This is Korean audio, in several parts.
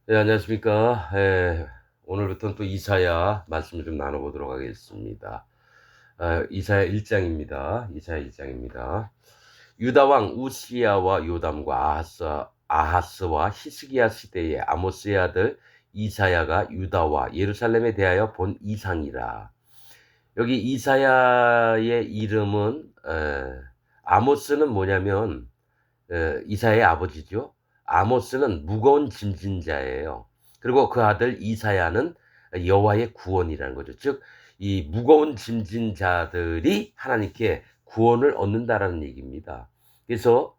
네, 안녕하십니까. 오늘부터는 또 이사야 말씀을 좀 나눠보도록 하겠습니다. 이사야 1장입니다. 이사야 1장입니다. 유다 왕 우시야와 요담과 아하스와 히스기야 시대의 아모스의 아들 이사야가 유다와 예루살렘에 대하여 본 이상이라. 여기 이사야의 이름은 아모스는 뭐냐면 이사야의 아버지죠. 아모스는 무거운 짐진 자예요. 그리고 그 아들 이사야는 여호와의 구원이라는 거죠. 즉, 이 무거운 짐진 자들이 하나님께 구원을 얻는다라는 얘기입니다. 그래서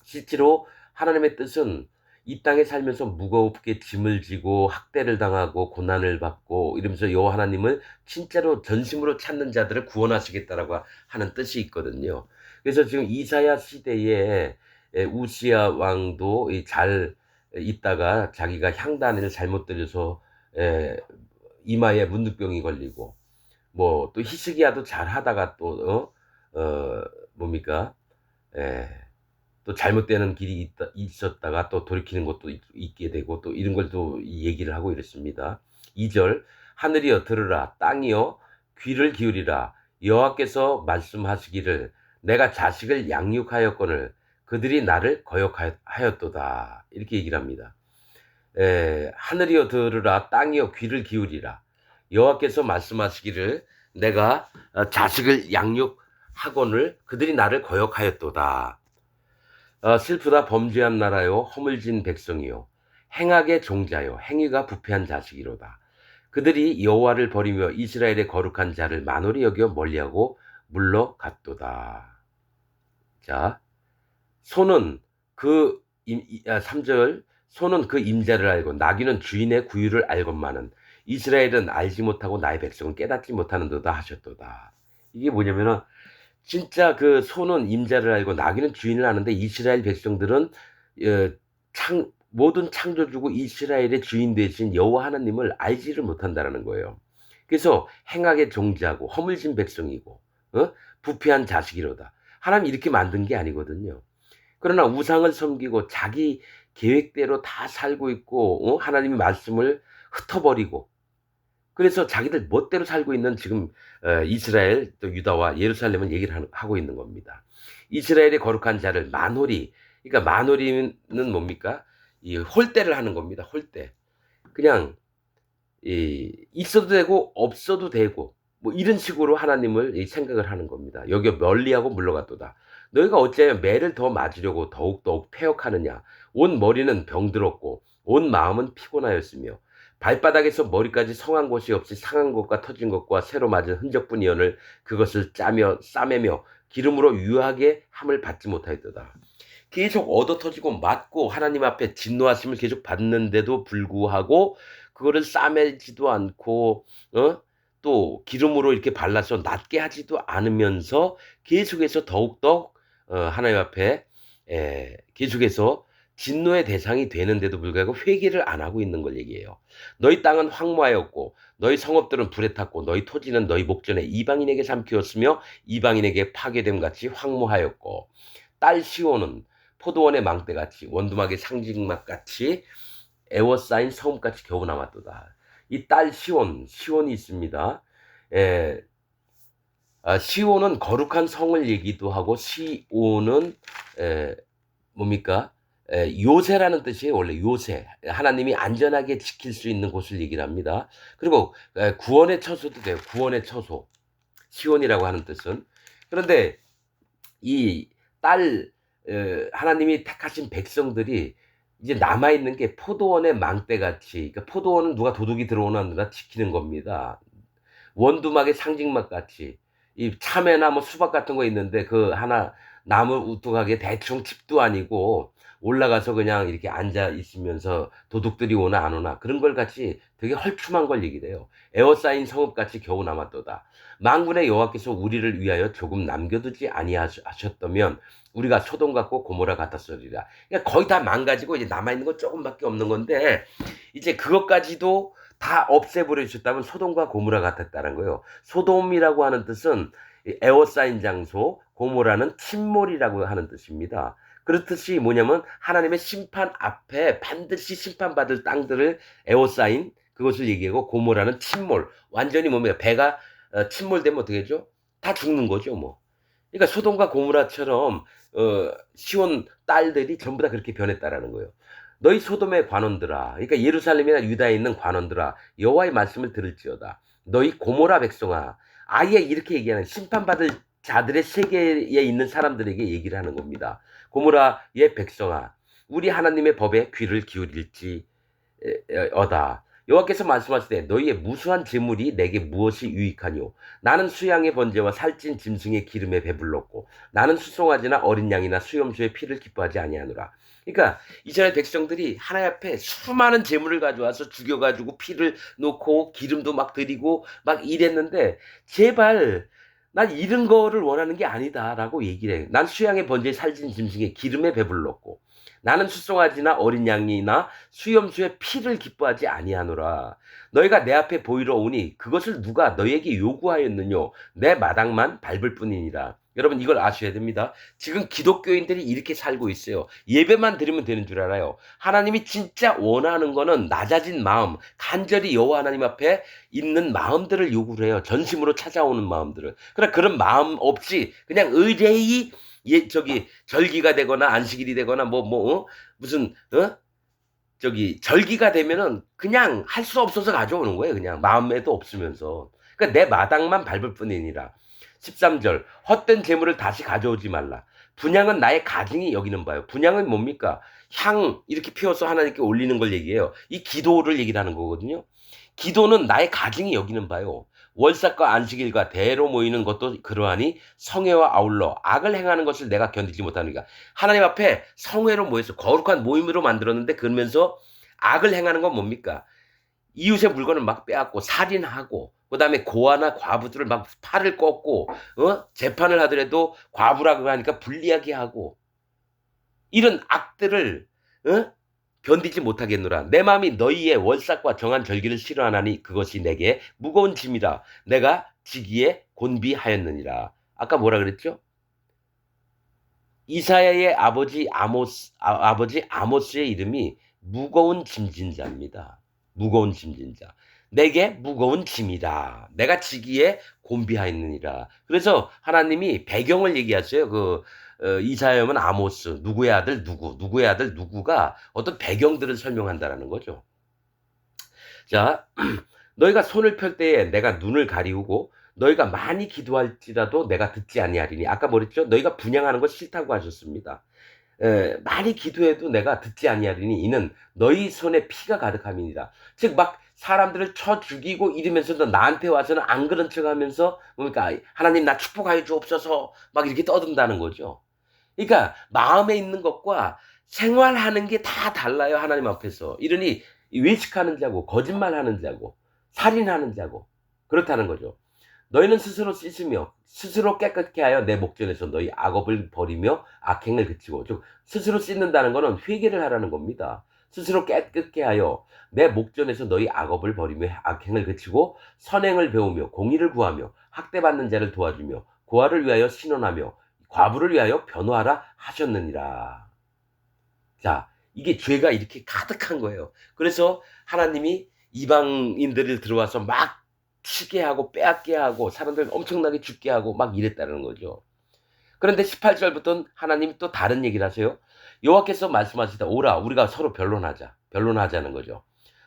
실제로 하나님의 뜻은 이 땅에 살면서 무겁게 짐을 지고 학대를 당하고 고난을 받고 이러면서 여호와 하나님을 진짜로 전심으로 찾는 자들을 구원하시겠다라고 하는 뜻이 있거든요. 그래서 지금 이사야 시대에 우시야 왕도 잘 있다가 자기가 향단을 잘못 들여서 이마에 문둥병이 걸리고, 뭐 또 히스기야도 잘 하다가 또 뭡니까? 에, 또 잘못되는 길이 있었다가 또 돌이키는 것도 있게 되고, 또 이런 걸 또 얘기를 하고 이랬습니다. 2절, 하늘이여 들으라, 땅이여 귀를 기울이라. 여호와께서 말씀하시기를 내가 자식을 양육하였거늘 그들이 나를 거역하였도다. 이렇게 얘기를 합니다. 하늘이여 들으라, 땅이여 귀를 기울이라. 여호와께서 말씀하시기를 내가 자식을 양육하거늘 그들이 나를 거역하였도다. 슬프다 범죄한 나라요 허물진 백성이요 행악의 종자요 행위가 부패한 자식이로다. 그들이 여호와를 버리며 이스라엘의 거룩한 자를 만홀히 여겨 멀리하고 물러갔도다. 자, 소는 3절, 소는 그 임자를 알고 나귀는 주인의 구유를 알건만은 이스라엘은 알지 못하고 나의 백성은 깨닫지 못하는도다 하셨도다. 이게 뭐냐면은 진짜 그 소는 임자를 알고 나귀는 주인을 아는데 이스라엘 백성들은 모든 창조주고 이스라엘의 주인 되신 여호와 하나님을 알지를 못한다라는 거예요. 그래서 행악의 종자고 허물진 백성이고 부패한 자식이로다. 하나님 이렇게 만든 게 아니거든요. 그러나 우상을 섬기고 자기 계획대로 다 살고 있고 하나님의 말씀을 흩어버리고, 그래서 자기들 멋대로 살고 있는 지금 이스라엘 또 유다와 예루살렘은 얘기를 하고 있는 겁니다. 이스라엘의 거룩한 자를 만홀히, 그러니까 만홀이는 뭡니까? 이 홀대를 하는 겁니다. 홀대. 그냥 있어도 되고 없어도 되고 뭐 이런 식으로 하나님을 생각을 하는 겁니다. 여기 멀리하고 물러갔도다. 너희가 어찌하여 매를 더 맞으려고 더욱더욱 패역하느냐. 온 머리는 병들었고 온 마음은 피곤하였으며 발바닥에서 머리까지 성한 곳이 없이 상한 것과 터진 것과 새로 맞은 흔적뿐이언을 그것을 짜며 싸매며 기름으로 유하게 함을 받지 못하였도다. 계속 얻어터지고 맞고 하나님 앞에 진노하심을 계속 받는데도 불구하고 그거를 싸매지도 않고 또 기름으로 이렇게 발라서 낫게 하지도 않으면서 계속해서 더욱더 하나님 앞에 계속해서 진노의 대상이 되는데도 불구하고 회개를 안 하고 있는 걸 얘기해요. 너희 땅은 황무하였고 너희 성읍들은 불에 탔고 너희 토지는 너희 목전에 이방인에게 삼키었으며 이방인에게 파괴됨 같이 황무하였고 딸 시온은 포도원의 망대같이 원두막의 상징막같이 에워싸인 성읍같이 겨우 남았도다. 이 딸 시온이 있습니다. 시온은 거룩한 성을 얘기도 하고 시온은 뭡니까? 요새라는 뜻이에요. 원래 요새. 하나님이 안전하게 지킬 수 있는 곳을 얘기를 합니다. 그리고 구원의 처소도 돼요. 구원의 처소. 시온이라고 하는 뜻은. 그런데 이 딸, 하나님이 택하신 백성들이 이제 남아있는 게 포도원의 망대같이, 그러니까 포도원은 누가 도둑이 들어오나 누가 지키는 겁니다. 원두막의 상징막 같이 이 참외나 뭐 수박 같은 거 있는데 그 하나 나무 우뚝하게 대충 집도 아니고 올라가서 그냥 이렇게 앉아 있으면서 도둑들이 오나 안 오나 그런 걸 같이 되게 헐춤한 걸 얘기해요. 에워싸인 성읍같이 겨우 남았도다. 만군의 여호와께서 우리를 위하여 조금 남겨두지 아니하셨다면 우리가 소돔 같고 고모라 같았으리라. 그러니까 거의 다 망가지고 이제 남아있는 건 조금밖에 없는 건데 이제 그것까지도 다 없애버리셨다면 소돔과 고모라 같았다는 거예요. 소돔이라고 하는 뜻은 에워싸인 장소, 고모라는 침몰이라고 하는 뜻입니다. 그렇듯이 뭐냐면 하나님의 심판 앞에 반드시 심판받을 땅들을 에워싸인 그것을 얘기하고 고모라는 침몰. 완전히 뭡니까? 배가 침몰되면 어떻게 되죠? 다 죽는 거죠, 뭐. 그러니까 소돔과 고모라처럼 시온 딸들이 전부 다 그렇게 변했다라는 거예요. 너희 소돔의 관원들아, 그러니까 예루살렘이나 유다에 있는 관원들아, 여호와의 말씀을 들을지어다. 너희 고모라 백성아, 아예 이렇게 얘기하는 심판받을 자들의 세계에 있는 사람들에게 얘기를 하는 겁니다. 고모라의 백성아, 우리 하나님의 법에 귀를 기울일지 어다. 여호와께서 말씀하시되 너희의 무수한 재물이 내게 무엇이 유익하뇨? 나는 수양의 번제와 살찐 짐승의 기름에 배불렀고 나는 수송아지나 어린 양이나 수염소의 피를 기뻐하지 아니하노라. 그러니까 이스라엘 백성들이 하나님 앞에 수많은 재물을 가져와서 죽여가지고 피를 놓고 기름도 막 드리고 막 이랬는데 제발 난 이런 거를 원하는 게 아니다라고 얘기를 해요. 난 수양의 번제에 살찐 짐승의 기름에 배불렀고 나는 수송아지나 어린 양이나 수염소의 피를 기뻐하지 아니하노라. 너희가 내 앞에 보이러 오니 그것을 누가 너희에게 요구하였느뇨? 내 마당만 밟을 뿐이니라. 여러분 이걸 아셔야 됩니다. 지금 기독교인들이 이렇게 살고 있어요. 예배만 드리면 되는 줄 알아요. 하나님이 진짜 원하는 거는 낮아진 마음, 간절히 여호와 하나님 앞에 있는 마음들을 요구를 해요. 전심으로 찾아오는 마음들을. 그러나 그런 마음 없이 그냥 의뢰이 절기가 되거나 안식일이 되거나 무슨 절기가 되면은 그냥 할 수 없어서 가져오는 거예요. 그냥 마음에도 없으면서. 그러니까 내 마당만 밟을 뿐이니라. 13절 헛된 재물을 다시 가져오지 말라. 분향은 나의 가증이 여기는 바요. 분향은 뭡니까? 향 이렇게 피워서 하나님께 올리는 걸 얘기해요. 이 기도를 얘기를 하는 거거든요. 기도는 나의 가증이 여기는 바요. 월삭과 안식일과 대로 모이는 것도 그러하니 성회와 아울러 악을 행하는 것을 내가 견디지 못하니까 하나님 앞에 성회로 모여서 거룩한 모임으로 만들었는데 그러면서 악을 행하는 건 뭡니까? 이웃의 물건을 막 빼앗고 살인하고 그다음에 고아나 과부들을 막 팔을 꺾고 재판을 하더라도 과부라고 하니까 불리하게 하고 이런 악들을 어? 견디지 못하겠노라. 내 마음이 너희의 월삭과 정한 절기를 싫어하나니 그것이 내게 무거운 짐이라. 내가 지기에 곤비하였느니라. 아까 뭐라 그랬죠? 이사야의 아버지 아모스의 이름이 무거운 짐진 자입니다. 무거운 짐진 자. 내게 무거운 짐이라. 내가 지기에 곤비하였느니라. 그래서 하나님이 배경을 얘기하세요. 이사야면 아모스, 누구의 아들 누구, 누구의 아들 누구가 어떤 배경들을 설명한다라는 거죠. 자, 너희가 손을 펼 때에 내가 눈을 가리우고 너희가 많이 기도할지라도 내가 듣지 아니하리니. 아까 뭐랬죠? 너희가 분양하는 거 싫다고 하셨습니다. 많이 기도해도 내가 듣지 아니하리니 이는 너희 손에 피가 가득함이니라. 즉 막 사람들을 쳐 죽이고 이러면서도 나한테 와서는 안 그런 척하면서 뭡니까? 하나님 나 축복하여 주옵소서 막 이렇게 떠든다는 거죠. 그러니까 마음에 있는 것과 생활하는 게 다 달라요. 하나님 앞에서. 이러니 외식하는 자고 거짓말하는 자고 살인하는 자고 그렇다는 거죠. 너희는 스스로 씻으며 스스로 깨끗게 하여 내 목전에서 너희 악업을 버리며 악행을 그치고 즉 스스로 씻는다는 것은 회개를 하라는 겁니다. 스스로 깨끗게 하여 내 목전에서 너희 악업을 버리며 악행을 그치고 선행을 배우며 공의를 구하며 학대받는 자를 도와주며 고아를 위하여 신원하며 과부를 위하여 변호하라 하셨느니라. 자, 이게 죄가 이렇게 가득한 거예요. 그래서 하나님이 이방인들을 들어와서 막 치게 하고 빼앗게 하고 사람들 엄청나게 죽게 하고 막 이랬다는 거죠. 그런데 18절부터는 하나님이 또 다른 얘기를 하세요. 여호와께서 말씀하시다 오라 우리가 서로 변론하자는 거죠.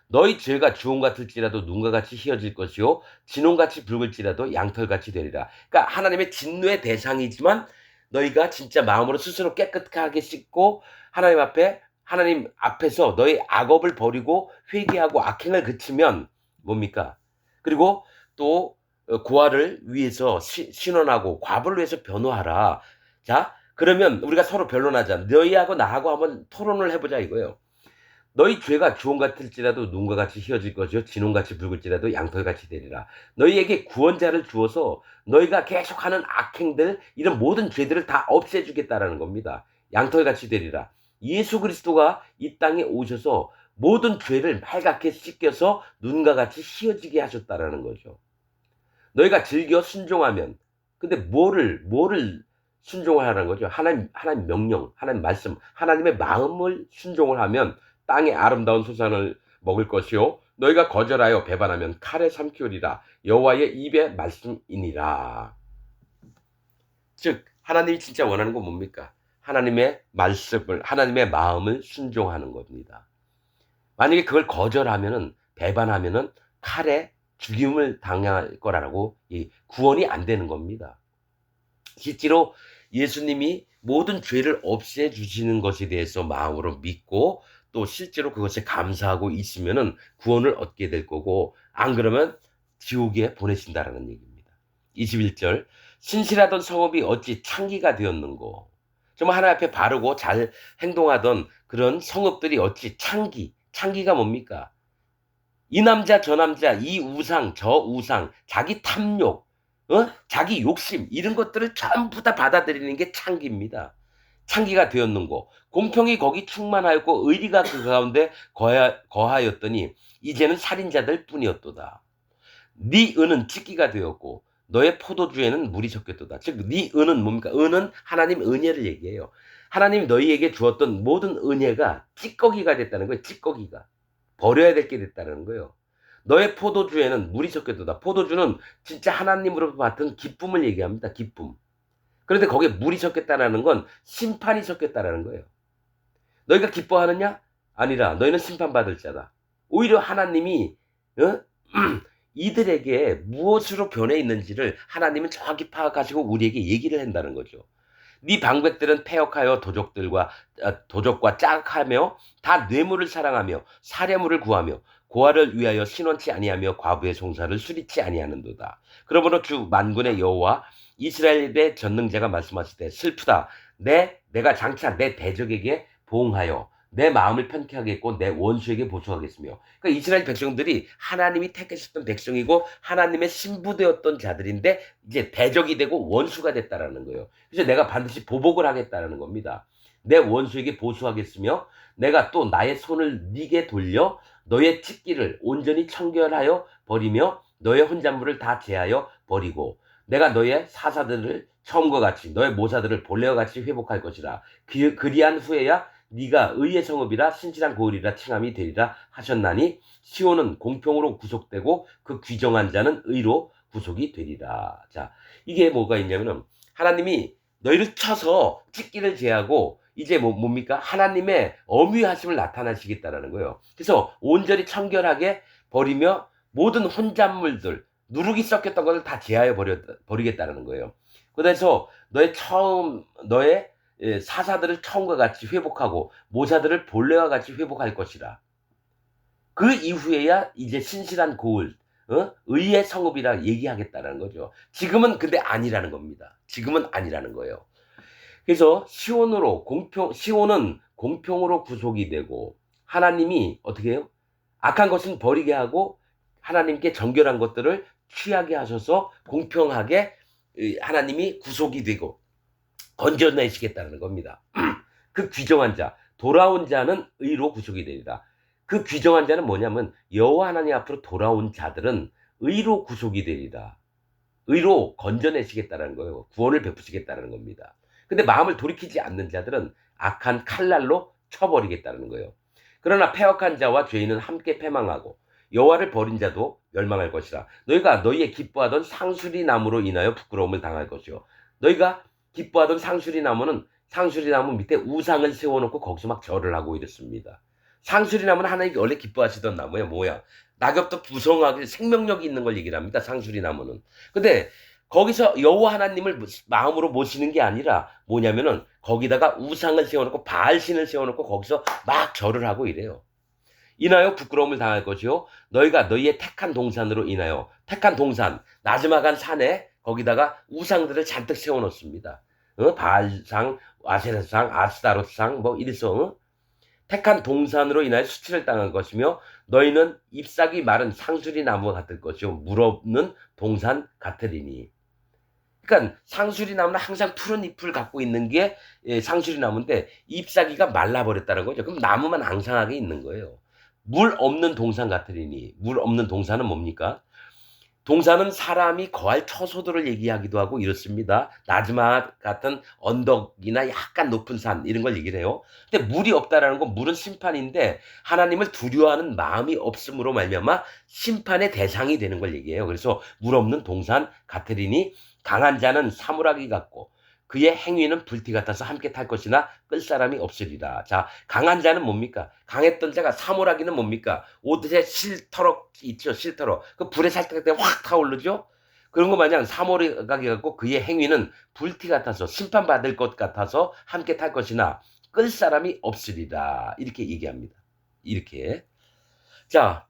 너희 죄가 주홍 같을지라도 눈과 같이 희어질 것이요 진홍같이 붉을지라도 양털같이 되리라. 그러니까 하나님의 진노의 대상이지만 너희가 진짜 마음으로 스스로 깨끗하게 씻고 하나님 앞에서 너희 악업을 버리고 회개하고 악행을 그치면 뭡니까? 그리고 또 고아를 위해서 신원하고 과부를 위해서 변호하라. 자, 그러면 우리가 서로 변론하자. 너희하고 나하고 한번 토론을 해보자 이거예요. 너희 죄가 주홍 같을지라도 눈과 같이 희어질 것이요 진홍같이 붉을지라도 양털같이 되리라. 너희에게 구원자를 주어서 너희가 계속하는 악행들 이런 모든 죄들을 다 없애주겠다라는 겁니다. 양털같이 되리라. 예수 그리스도가 이 땅에 오셔서 모든 죄를 빨갛게 씻겨서 눈과 같이 희어지게 하셨다라는 거죠. 너희가 즐겨 순종하면 근데 뭐를 순종을 하라는 거죠. 하나님 명령, 하나님 말씀, 하나님의 마음을 순종을 하면 땅의 아름다운 소산을 먹을 것이요 너희가 거절하여 배반하면 칼에 삼키우리라. 여호와의 입의 말씀이니라. 즉 하나님이 진짜 원하는 건 뭡니까? 하나님의 말씀을, 하나님의 마음을 순종하는 겁니다. 만약에 그걸 거절하면은, 배반하면은 칼에 죽임을 당할 거라고 구원이 안 되는 겁니다. 실제로 예수님이 모든 죄를 없애 주시는 것에 대해서 마음으로 믿고 또 실제로 그것에 감사하고 있으면은 구원을 얻게 될 거고, 안 그러면 지옥에 보내신다라는 얘기입니다. 21절 신실하던 성읍이 어찌 창기가 되었는고. 정말 하나님 앞에 바르고 잘 행동하던 그런 성읍들이 어찌 창기가 뭡니까? 이 남자 저 남자, 이 우상 저 우상, 자기 탐욕, 자기 욕심, 이런 것들을 전부 다 받아들이는 게 창기입니다. 창기가 되었는고 공평이 거기 충만하였고 의리가 그 가운데 거하였더니 이제는 살인자들 뿐이었도다. 네 은은 찢기가 되었고 너의 포도주에는 물이 섞였도다. 즉 네 은은 뭡니까? 은은 하나님 은혜를 얘기해요. 하나님이 너희에게 주었던 모든 은혜가 찌꺼기가 됐다는 거예요. 찌꺼기가. 버려야 될 게 됐다는 거예요. 너의 포도주에는 물이 섞였도다. 포도주는 진짜 하나님으로부터 받은 기쁨을 얘기합니다. 기쁨. 그런데 거기에 물이 섞였다는 건 심판이 섞였다는 거예요. 너희가 기뻐하느냐? 아니라 너희는 심판받을 자다. 오히려 하나님이 이들에게 무엇으로 변해 있는지를 하나님은 정확히 파악하시고 우리에게 얘기를 한다는 거죠. 네 방백들은 패역하여 도적과 짝하며 다 뇌물을 사랑하며 사례물을 구하며 고아를 위하여 신원치 아니하며 과부의 송사를 수리치 아니하는도다. 그러므로 주 만군의 여호와 이스라엘의 전능자가 말씀하실 때 슬프다. 내가 장차 내 대적에게 보응하여 내 마음을 편케 하겠고 내 원수에게 보수하겠으며. 그러니까 이스라엘 백성들이 하나님이 택하셨던 백성이고 하나님의 신부되었던 자들인데 이제 대적이 되고 원수가 됐다라는 거예요. 그래서 내가 반드시 보복을 하겠다라는 겁니다. 내 원수에게 보수하겠으며 내가 또 나의 손을 네게 돌려 너의 찢기를 온전히 청결하여 버리며 너의 혼잣물을 다 제하여 버리고 내가 너의 사사들을 처음과 같이 너의 모사들을 본래와 같이 회복할 것이라. 그리한 후에야 네가 의의 성읍이라 신실한 고을이라 칭함이 되리라 하셨나니 시온은 공평으로 구속되고 그 귀정한 자는 의로 구속이 되리라. 자, 이게 뭐가 있냐면은 하나님이 너희를 쳐서 찢기를 제하고 이제 뭡니까? 하나님의 엄위하심을 나타나시겠다라는 거예요. 그래서 온전히 청결하게 버리며 모든 혼잣물들, 누룩이 섞였던 것을 다 제하여 버리겠다는 거예요. 그래서 너의 사사들을 처음과 같이 회복하고 모사들을 본래와 같이 회복할 것이라. 그 이후에야 이제 신실한 고을, 의의 성읍이라 얘기하겠다는 거죠. 지금은 근데 아니라는 겁니다. 지금은 아니라는 거예요. 그래서 시온은 공평으로 구속이 되고 하나님이 어떻게 해요? 악한 것은 버리게 하고 하나님께 정결한 것들을 취하게 하셔서 공평하게 하나님이 구속이 되고 건져내시겠다는 겁니다. 그 귀정한 자, 돌아온 자는 의로 구속이 되리라. 그 귀정한 자는 뭐냐면 여호와 하나님 앞으로 돌아온 자들은 의로 구속이 되리라. 의로 건져내시겠다는 거예요. 구원을 베푸시겠다는 겁니다. 근데 마음을 돌이키지 않는 자들은 악한 칼날로 쳐버리겠다는 거예요. 그러나 패역한 자와 죄인은 함께 패망하고 여호와를 버린 자도 멸망할 것이라. 너희가 너희의 기뻐하던 상수리 나무로 인하여 부끄러움을 당할 것이요. 너희가 기뻐하던 상수리 나무는 상수리 나무 밑에 우상을 세워놓고 거기서 막 절을 하고 이랬습니다. 상수리 나무는 하나님이 원래 기뻐하시던 나무예요. 뭐야? 낙엽도 부성하게 생명력이 있는 걸 얘기를 합니다. 상수리 나무는. 근데 거기서 여호와 하나님을 마음으로 모시는 게 아니라 뭐냐면은 거기다가 우상을 세워놓고 바알신을 세워놓고 거기서 막 절을 하고 이래요. 인하여 부끄러움을 당할 것이요 너희가 너희의 택한 동산으로 인하여 택한 동산 나즈막한 산에 거기다가 우상들을 잔뜩 세워놓습니다. 바알상, 아세라상, 아스타롯상 뭐 이래서 택한 동산으로 인하여 수치를 당한 것이며 너희는 잎사귀 마른 상수리 나무와 같을 것이요 물 없는 동산 같으리니. 그러니까 상수리 나무는 항상 푸른 잎을 갖고 있는 게 상수리 나무인데 잎사귀가 말라버렸다는 거죠. 그럼 나무만 앙상하게 있는 거예요. 물 없는 동산 같으리니. 물 없는 동산은 뭡니까? 동산은 사람이 거할 처소들을 얘기하기도 하고 이렇습니다. 나즈마 같은 언덕이나 약간 높은 산 이런 걸 얘기를 해요. 근데 물이 없다라는 건 물은 심판인데 하나님을 두려워하는 마음이 없음으로 말미암아 심판의 대상이 되는 걸 얘기해요. 그래서 물 없는 동산 가테린이 강한 자는 사물하기 같고 그의 행위는 불티 같아서 함께 탈 것이나 끌 사람이 없으리라. 자, 강한 자는 뭡니까? 강했던 자가 사물하기는 뭡니까? 옷에 실터럭 있죠, 실터럭. 그 불에 살짝 확 타오르죠? 그런 거 마냥 사물하기 같고 그의 행위는 불티 같아서 심판받을 것 같아서 함께 탈 것이나 끌 사람이 없으리라. 이렇게 얘기합니다. 이렇게. 자,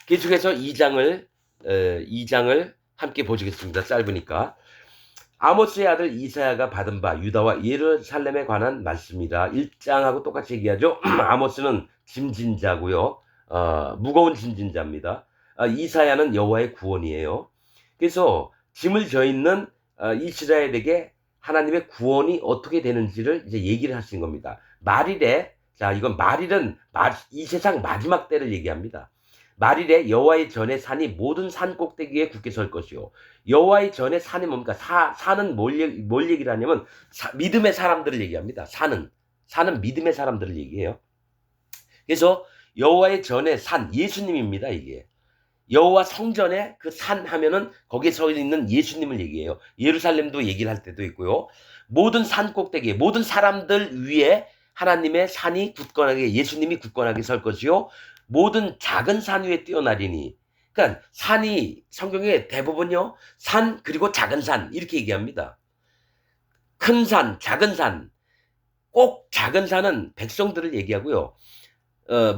계속해서 2장을 함께 보시겠습니다. 짧으니까. 아모스의 아들 이사야가 받은 바 유다와 예루살렘에 관한 말씀이라 1장하고 똑같이 얘기하죠. 아모스는 짐진자고요. 무거운 짐진자입니다. 이사야는 여호와의 구원이에요. 그래서 짐을 져 있는 이스라엘에게 하나님의 구원이 어떻게 되는지를 이제 얘기를 하신 겁니다. 말일에, 자, 이건 말일은 이 세상 마지막 때를 얘기합니다. 말일에 여호와의 전에 산이 모든 산 꼭대기에 굳게 설 것이요. 여호와의 전에 산이 뭡니까? 산은 뭘 얘기를 하냐면 믿음의 사람들을 얘기합니다. 산은 믿음의 사람들을 얘기해요. 그래서 여호와의 전에 산, 예수님입니다. 이게. 여호와 성전에 그 산 하면은 거기에 서 있는 예수님을 얘기해요. 예루살렘도 얘기를 할 때도 있고요. 모든 산 꼭대기에 모든 사람들 위에 하나님의 산이 굳건하게, 예수님이 굳건하게 설 것이요. 모든 작은 산 위에 뛰어나리니. 그러니까 산이 성경에 대부분요. 산 그리고 작은 산 이렇게 얘기합니다. 큰 산, 작은 산. 꼭 작은 산은 백성들을 얘기하고요.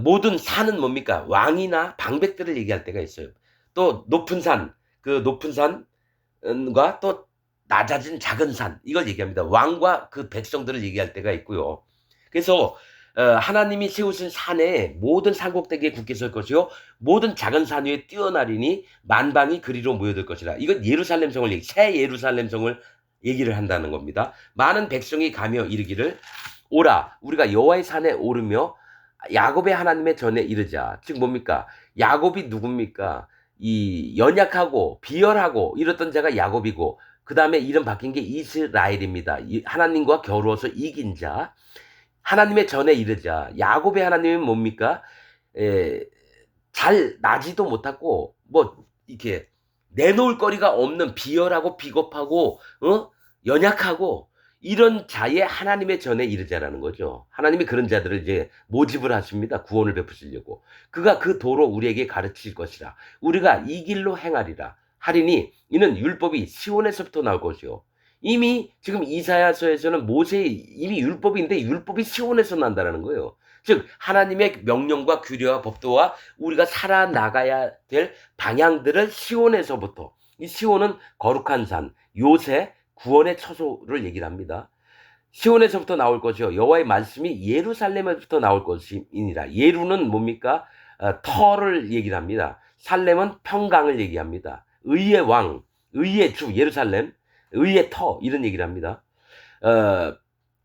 모든 산은 뭡니까? 왕이나 방백들을 얘기할 때가 있어요. 또 높은 산, 그 높은 산과 또 낮아진 작은 산 이걸 얘기합니다. 왕과 그 백성들을 얘기할 때가 있고요. 그래서 하나님이 세우신 산에 모든 산꼭대기에 굳게 설 것이요 모든 작은 산 위에 뛰어나리니 만방이 그리로 모여들 것이라. 이건 예루살렘 성을 새 예루살렘 성을 얘기를 한다는 겁니다. 많은 백성이 가며 이르기를 오라 우리가 여호와의 산에 오르며 야곱의 하나님의 전에 이르자. 즉 뭡니까? 야곱이 누굽니까? 이 연약하고 비열하고 이랬던 자가 야곱이고 그 다음에 이름 바뀐 게 이스라엘입니다. 하나님과 겨루어서 이긴 자. 하나님의 전에 이르자. 야곱의 하나님은 뭡니까? 잘 나지도 못하고 뭐 이렇게 내놓을 거리가 없는 비열하고 비겁하고 연약하고 이런 자의 하나님의 전에 이르자라는 거죠. 하나님이 그런 자들을 이제 모집을 하십니다. 구원을 베푸시려고. 그가 그 도로 우리에게 가르칠 것이라. 우리가 이 길로 행하리라. 하리니 이는 율법이 시온에서부터 나올 것이요. 이미 지금 이사야서에서는 모세의 이미 율법인데 율법이 시온에서 난다는 거예요. 즉 하나님의 명령과 규례와 법도와 우리가 살아나가야 될 방향들을 시온에서부터, 이 시온은 거룩한 산, 요새 구원의 처소를 얘기를 합니다. 시온에서부터 나올 것이요 여호와의 말씀이 예루살렘에서부터 나올 것이니라. 예루는 뭡니까? 터를 얘기를 합니다. 살렘은 평강을 얘기합니다. 의의 왕, 의의 주 예루살렘, 의의 터 이런 얘기를 합니다.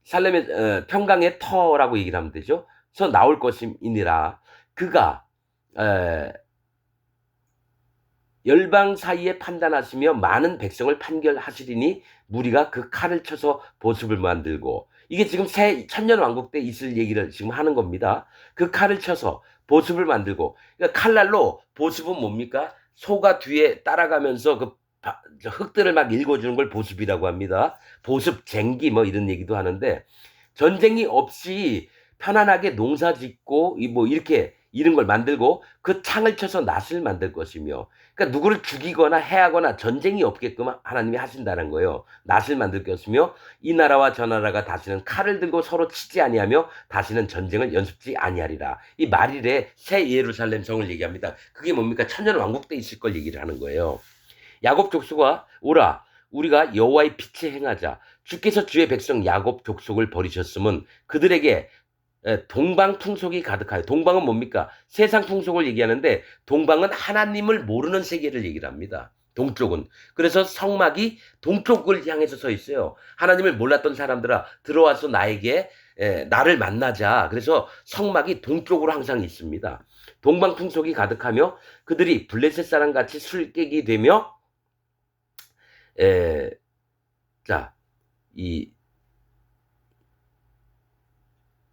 살렘의 평강의 터라고 얘기를 하면 되죠. 그래서 나올 것이니라. 그가 열방 사이에 판단하시며 많은 백성을 판결하시리니 무리가 그 칼을 쳐서 보습을 만들고, 이게 지금 새 천년왕국 때 있을 얘기를 지금 하는 겁니다. 그 칼을 쳐서 보습을 만들고, 그러니까 칼날로 보습은 뭡니까? 소가 뒤에 따라가면서 그 흙들을 막 읽어주는 걸 보습이라고 합니다. 보습, 쟁기 뭐 이런 얘기도 하는데, 전쟁이 없이 편안하게 농사 짓고 뭐 이렇게 이런 걸 만들고 그 창을 쳐서 낫을 만들 것이며, 그러니까 누구를 죽이거나 해하거나 전쟁이 없게끔 하나님이 하신다는 거예요. 낫을 만들 것이며 이 나라와 저 나라가 다시는 칼을 들고 서로 치지 아니하며 다시는 전쟁을 연습지 아니하리라. 이 말일에 새 예루살렘 성을 얘기합니다. 그게 뭡니까? 천년 왕국 때 있을 걸 얘기를 하는 거예요. 야곱 족속아 오라 우리가 여호와의 빛에 행하자. 주께서 주의 백성 야곱 족속을 버리셨으면 그들에게 동방 풍속이 가득하여. 동방은 뭡니까? 세상 풍속을 얘기하는데 동방은 하나님을 모르는 세계를 얘기를 합니다. 동쪽은. 그래서 성막이 동쪽을 향해서 서 있어요. 하나님을 몰랐던 사람들아 들어와서 나에게 나를 만나자. 그래서 성막이 동쪽으로 항상 있습니다. 동방풍속이 가득하며 그들이 블레셋 사람 같이 술객이 되며 에, 자, 이,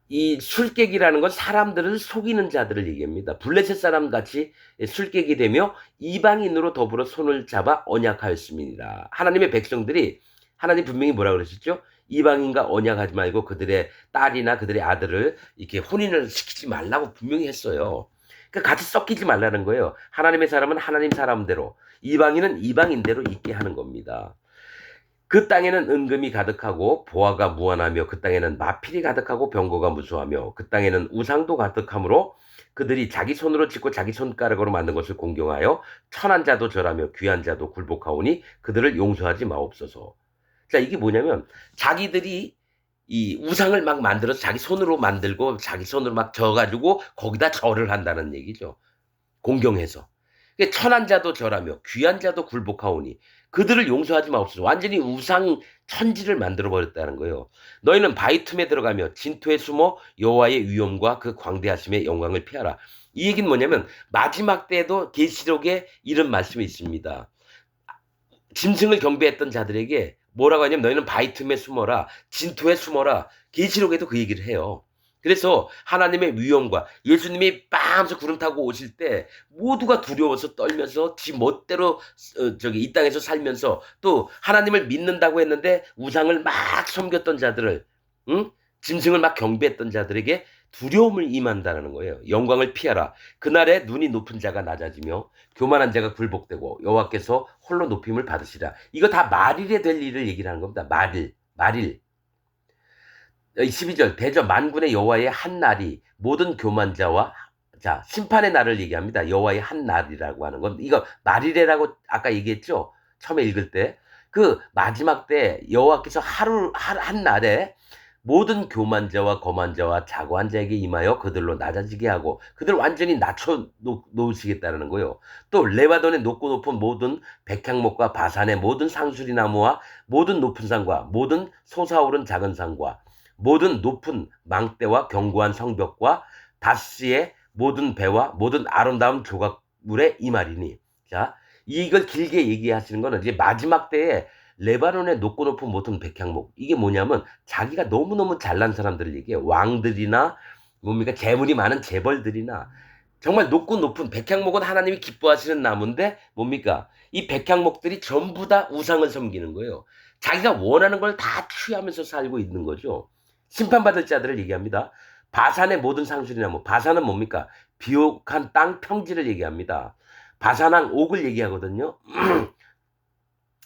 이 술객이라는 건 사람들을 속이는 자들을 얘기합니다. 블레셋 사람 같이 술객이 되며 이방인으로 더불어 손을 잡아 언약하였습니다. 하나님의 백성들이 하나님 분명히 뭐라 그러셨죠? 이방인과 언약하지 말고 그들의 딸이나 그들의 아들을 이렇게 혼인을 시키지 말라고 분명히 했어요. 그러니까 같이 섞이지 말라는 거예요. 하나님의 사람은 하나님 사람대로, 이방인은 이방인대로 있게 하는 겁니다. 그 땅에는 은금이 가득하고 보화가 무한하며 그 땅에는 마필이 가득하고 병거가 무수하며 그 땅에는 우상도 가득하므로 그들이 자기 손으로 짓고 자기 손가락으로 만든 것을 공경하여 천한 자도 절하며 귀한 자도 굴복하오니 그들을 용서하지 마옵소서. 자, 이게 뭐냐면 자기들이 이 우상을 막 만들어서 자기 손으로 만들고 자기 손으로 막 져가지고 거기다 절을 한다는 얘기죠. 공경해서. 천한 자도 절하며 귀한 자도 굴복하오니 그들을 용서하지 마옵소서. 완전히 우상 천지를 만들어 버렸다는 거예요. 너희는 바위 틈에 들어가며 진토에 숨어 여호와의 위엄과 그 광대하심의 영광을 피하라. 이 얘기는 뭐냐면 마지막 때에도 계시록에 이런 말씀이 있습니다. 짐승을 경배했던 자들에게 뭐라고 하냐면 너희는 바위 틈에 숨어라, 진토에 숨어라. 계시록에도 그 얘기를 해요. 그래서 하나님의 위엄과 예수님이 빵 하면서 구름 타고 오실 때 모두가 두려워서 떨면서 지 멋대로 이 땅에서 살면서 또 하나님을 믿는다고 했는데 우상을 막 섬겼던 자들을, 응? 짐승을 막 경배했던 자들에게 두려움을 임한다는 거예요. 영광을 피하라. 그날에 눈이 높은 자가 낮아지며 교만한 자가 굴복되고 여호와께서 홀로 높임을 받으시라. 이거 다 말일에 될 일을 얘기를 하는 겁니다. 말일. 12절 대저 만군의 여호와의 한 날이 모든 교만자와 자 심판의 날을 얘기합니다. 여호와의 한 날이라고 하는 건 이거 말일에라고 아까 얘기했죠. 처음에 읽을 때 그 마지막 때 여호와께서 한 날에 모든 교만자와 거만자와 자고한 자에게 임하여 그들로 낮아지게 하고 그들 완전히 낮춰 놓으시겠다는 거예요. 또 레바논의 높고 높은 모든 백향목과 바산의 모든 상수리 나무와 모든 높은 산과 모든 솟아오른 작은 산과 모든 높은 망대와 견고한 성벽과 다시의 모든 배와 모든 아름다운 조각물에 임하리니. 자, 이걸 길게 얘기하시는 거는 이제 마지막 때에 레바논의 높고 높은 모든 백향목. 이게 뭐냐면 자기가 너무너무 잘난 사람들을 얘기해요. 왕들이나 뭡니까 재물이 많은 재벌들이나 정말 높고 높은 백향목은 하나님이 기뻐하시는 나무인데 뭡니까 이 백향목들이 전부 다 우상을 섬기는 거예요. 자기가 원하는 걸 다 취하면서 살고 있는 거죠. 심판받을 자들을 얘기합니다. 바산의 모든 상술이나무. 바산은 뭡니까? 비옥한 땅 평지를 얘기합니다. 바산왕 옥을 얘기하거든요.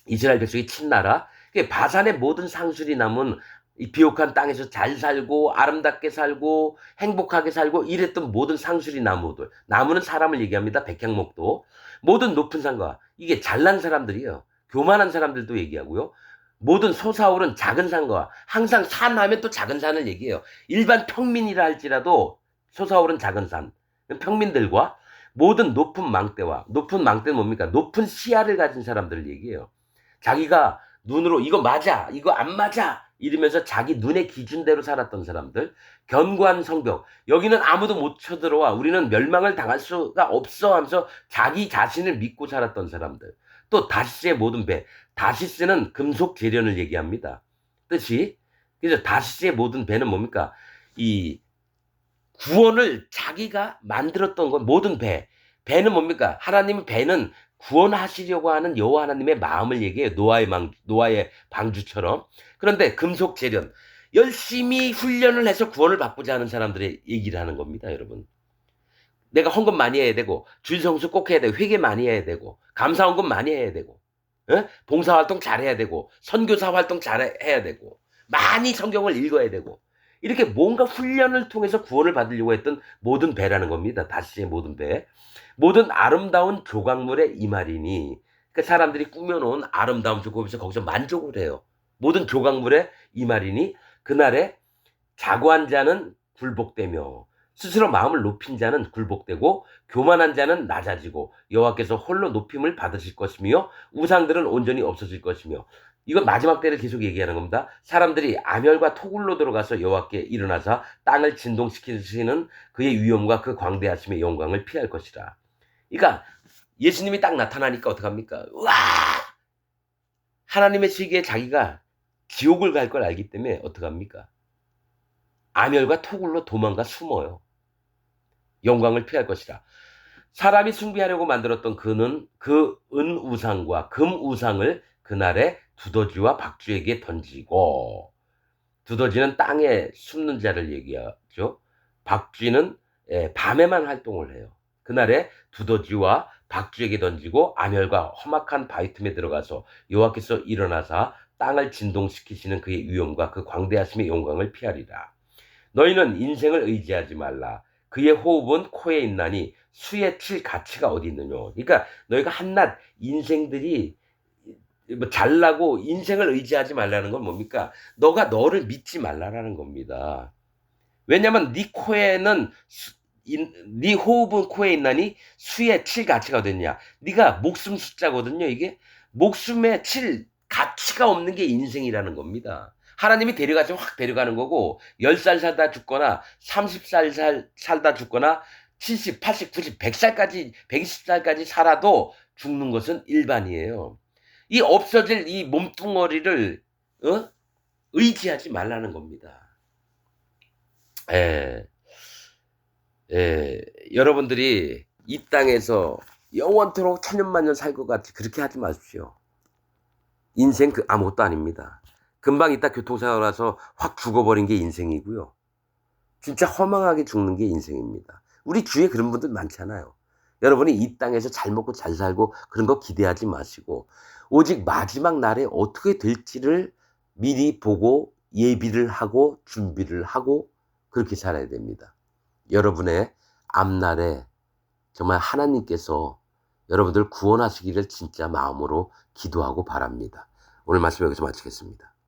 이스라엘 백성이 친 나라. 바산의 모든 상술이 남은 이 비옥한 땅에서 잘 살고 아름답게 살고 행복하게 살고 이랬던 모든 상술이 나무들. 나무는 사람을 얘기합니다. 백향목도. 모든 높은 산과 이게 잘난 사람들이에요. 교만한 사람들도 얘기하고요. 모든 솟아오른 작은 산과 항상 산 하면 또 작은 산을 얘기해요. 일반 평민이라 할지라도 솟아오른 작은 산. 평민들과 모든 높은 망대와 높은 망대는 뭡니까? 높은 시야를 가진 사람들을 얘기해요. 자기가 눈으로 이거 맞아, 이거 안 맞아 이러면서 자기 눈의 기준대로 살았던 사람들, 견고한 성벽, 여기는 아무도 못 쳐들어와 우리는 멸망을 당할 수가 없어 하면서 자기 자신을 믿고 살았던 사람들, 또 다시스의 모든 배, 다시스는 금속 재련을 얘기합니다. 뜻이. 그래서 다시스의 모든 배는 뭡니까? 이 구원을 자기가 만들었던 건 모든 배는 뭡니까? 하나님의 배는 구원하시려고 하는 여호와 하나님의 마음을 얘기해요. 노아의 방주처럼. 그런데 금속 재련, 열심히 훈련을 해서 구원을 받고자 하는 사람들의 얘기를 하는 겁니다, 여러분. 내가 헌금 많이 해야 되고 주일성수 꼭 해야 되고 회개 많이 해야 되고 감사헌금 많이 해야 되고 봉사활동 잘해야 되고 선교사 활동 잘해야 되고 많이 성경을 읽어야 되고 이렇게 뭔가 훈련을 통해서 구원을 받으려고 했던 모든 배라는 겁니다. 다시의 모든 배. 모든 아름다운 조각물에 임하리니. 그러니까 사람들이 꾸며놓은 아름다움 조각에서 거기서 만족을 해요. 모든 조각물에 임하리니 그날에 자고한 자는 굴복되며 스스로 마음을 높인 자는 굴복되고 교만한 자는 낮아지고 여호와께서 홀로 높임을 받으실 것이며 우상들은 온전히 없어질 것이며 이건 마지막 때를 계속 얘기하는 겁니다. 사람들이 암혈과 토굴로 들어가서 여호와께 일어나사 땅을 진동시키시는 그의 위엄과 그 광대하심의 영광을 피할 것이라. 그러니까 예수님이 딱 나타나니까 어떡합니까? 와! 하나님의 시기에 자기가 지옥을 갈 걸 알기 때문에 어떡합니까? 암혈과 토굴로 도망가 숨어요. 영광을 피할 것이라. 사람이 숭배하려고 만들었던 그는 그 은우상과 금우상을 그날에 두더지와 박쥐에게 던지고, 두더지는 땅에 숨는 자를 얘기하죠. 박쥐는 밤에만 활동을 해요. 그날에 두더지와 박쥐에게 던지고 암혈과 험악한 바위 틈에 들어가서 여호와께서 일어나사 땅을 진동시키시는 그의 위엄과 그 광대하심의 영광을 피하리라. 너희는 인생을 의지하지 말라. 그의 호흡은 코에 있나니 수에 칠 가치가 어디 있느냐. 그러니까 너희가 한낱 인생들이 뭐 잘나고 인생을 의지하지 말라는 건 뭡니까? 너가 너를 믿지 말라라는 겁니다. 왜냐면 네 코에는 네 호흡은 코에 있나니 수에 칠 가치가 어딨냐. 네가 목숨 숫자거든요. 이게 목숨에 칠 가치가 없는 게 인생이라는 겁니다. 하나님이 데려가시면 확 데려가는 거고 10살 살다 죽거나 30살 살다 죽거나 70, 80, 90, 100살까지 120살까지 살아도 죽는 것은 일반이에요. 이 없어질 이 몸뚱어리를 의지하지 말라는 겁니다. 예. 여러분들이 이 땅에서 영원토록 천년만년 살 것 같이 그렇게 하지 마십시오. 인생 아무것도 아닙니다. 금방 이따 교통사고 나서 확 죽어버린 게 인생이고요. 진짜 허망하게 죽는 게 인생입니다. 우리 주위에 그런 분들 많잖아요. 여러분이 이 땅에서 잘 먹고 잘 살고 그런 거 기대하지 마시고 오직 마지막 날에 어떻게 될지를 미리 보고 예비를 하고 준비를 하고 그렇게 살아야 됩니다. 여러분의 앞날에 정말 하나님께서 여러분들 구원하시기를 진짜 마음으로 기도하고 바랍니다. 오늘 말씀 여기서 마치겠습니다.